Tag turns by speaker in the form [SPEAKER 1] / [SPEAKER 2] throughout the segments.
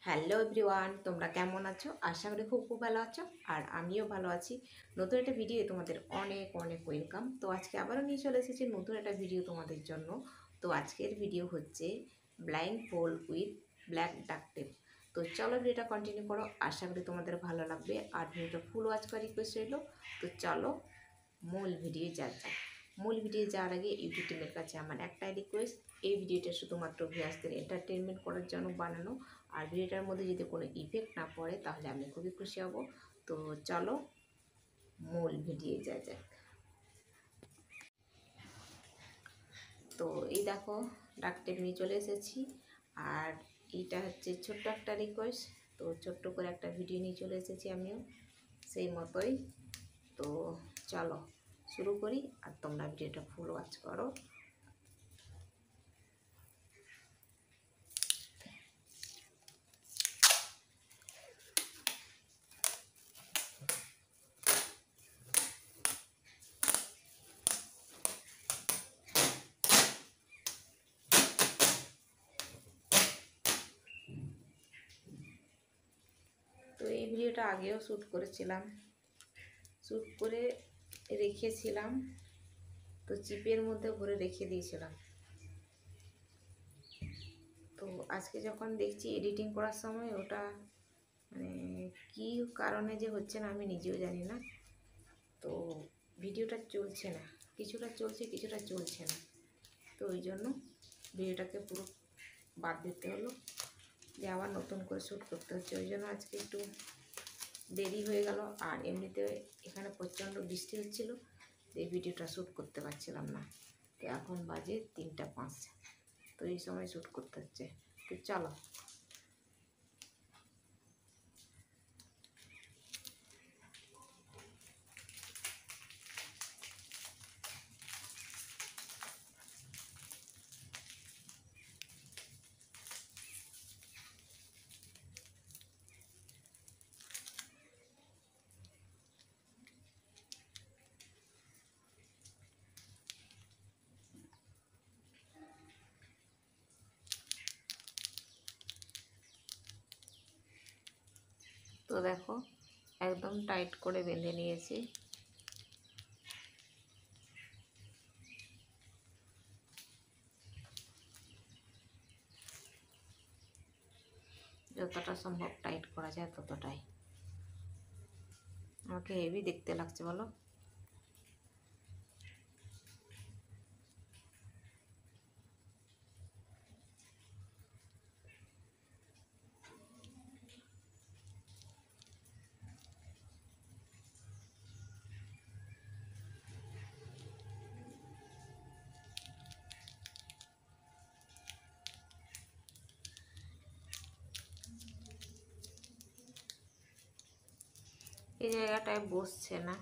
[SPEAKER 1] Hello everyone, তোমরা কেমন আছো? আশা করি খুব খুব ভালো আছো। আর আমিও ভালো আছি। নতুন একটা ভিডিও তোমাদের অনেক অনেক ওয়েলকাম। তো আজকে আবারও নিয়ে চলে এসেছি নতুন একটা ভিডিও তোমাদের জন্য। তো আজকের ভিডিও হচ্ছে ব্লাইন্ড ফোল্ড উইথ ব্ল্যাক ডাক টেপ। তো চলো ভিডিওটা কন্টিনিউ করো, আশা করি তোমাদের ভালো লাগবে। আর ভিডিওটা ফুল ওয়াচ করার রিকোয়েস্ট রইলো। তো চলো মূল ভিডিও যাওয়া যাক। মূল ভিডিও যাওয়ার আগে ইউটিউব টিমের কাছে আমার একটাই রিকোয়েস্ট, এই ভিডিওটা শুধুমাত্র ভিউয়ার্সদের এন্টারটেনমেন্ট করার জন্য বানানো। আর ভিডিওটার মধ্যে যদি কোনো ইফেক্ট না পড়ে তাহলে আমি খুবই খুশি হব। তো চলো মূল ভিডিও যাওয়া যাক। তো এই দেখো ডাক টেপ নিয়ে চলে এসেছি। আর এইটা হচ্ছে ছোট্ট একটা রিকোয়েস্ট, তো ছোট্ট করে একটা ভিডিও নিয়ে চলে এসেছি আমিও সেই মতোই। তো চলো শুরু করি, আর তোমরা ভিডিওটা ফুল ওয়াচ করো। তো এই ভিডিওটা আগেও শ্যুট করেছিলাম, শ্যুট করে রেখেছিলাম। তো চিপের মধ্যে ভরে রেখে দিয়েছিলাম। তো আজকে যখন দেখছি এডিটিং করার সময় ওটা মানে কী কারণে যে হচ্ছে না আমি নিজেও জানি না। তো ভিডিওটা চলছে না, কিছুটা চলছে কিছুটা চলছে না। তো ওই জন্য ভিডিওটাকে পুরো বাদ দিতে হলো, যে আবার নতুন করে শ্যুট করতে হচ্ছে। ওই জন্য আজকে একটু দেরি হয়ে গেল। আর এমনিতে এখানে প্রচণ্ড বৃষ্টি হচ্ছিল, এই ভিডিওটা শ্যুট করতে পারছিলাম না। তো এখন বাজে 3টা 5, তো এই সময় শ্যুট করতে হচ্ছে। তো চলো তো দেখো একদম টাইট করে বেঁধে নিয়েছি। যতটা সম্ভব টাইট করা যায় ততটাই। আমাকে হেভি দেখতে লাগছে বলো? এই জায়গাটায় বসছে না,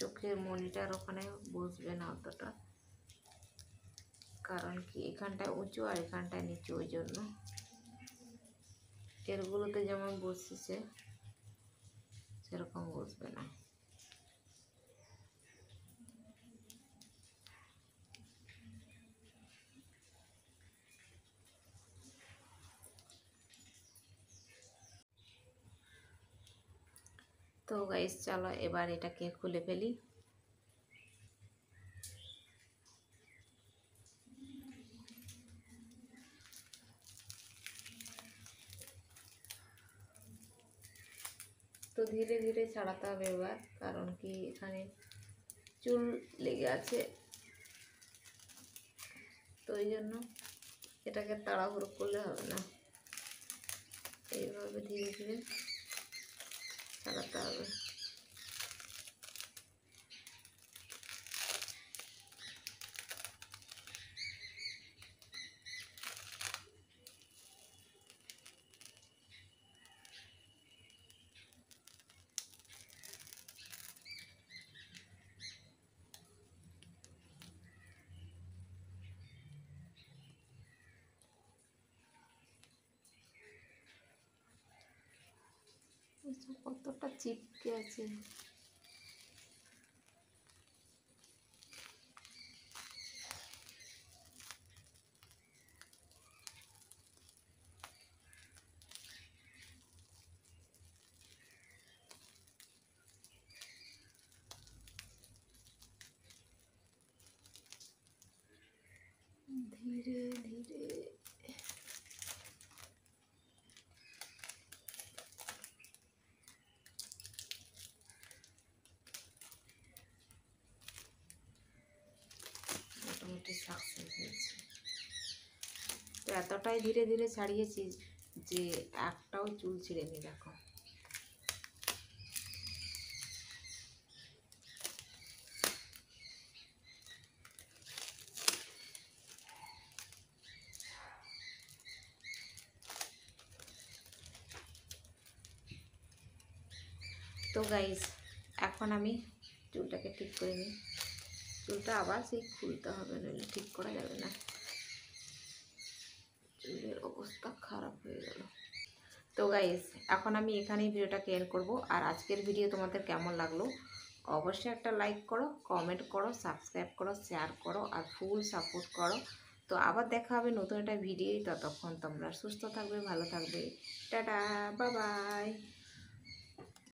[SPEAKER 1] চোখের মনিটার ওখানে বসবে না অতটা, কারণ কি এখানটায় উঁচু আর এখানটায় নিচু, ওই জন্য এরগুলোতে যেমন বসছে সেরকম বসবে না। তো গাইস চলো এবার এটাকে খুলে ফেলি। তো ধীরে ধীরে ছাড়াতে হবে এবার, কারণ কি এখানে চুল লেগে আছে। তো ওই জন্য এটাকে তাড়াহুড়ো করলে হবে না, এইভাবে ধীরে ধীরে ছাড়াতে হবে। কতটা চিপকে আছে। সাকসেস হয়েছে। তো এতটাই ধীরে ধীরে ছাড়িয়েছি যে একটাও চুল ছিঁড়েনি। দেখো তো গাইস, এখন আমি চুলটাকে ঠিক করে নিই। চুলটা আবার সেই খুলতে হবে, নইলে ঠিক করা যাবে না। চুলের অবস্থা খারাপ হয়ে গেল। তো গাইস, এখন আমি এখানেই ভিডিওটাকে এন্ড করব। আর আজকের ভিডিও তোমাদের কেমন লাগলো অবশ্যই একটা লাইক করো, কমেন্ট করো, সাবস্ক্রাইব করো, শেয়ার করো আর ফুল সাপোর্ট করো। তো আবার দেখা হবে নতুন একটা ভিডিও। ততক্ষণ তোমরা সুস্থ থাকবে, ভালো থাকবে। Tata, bye bye.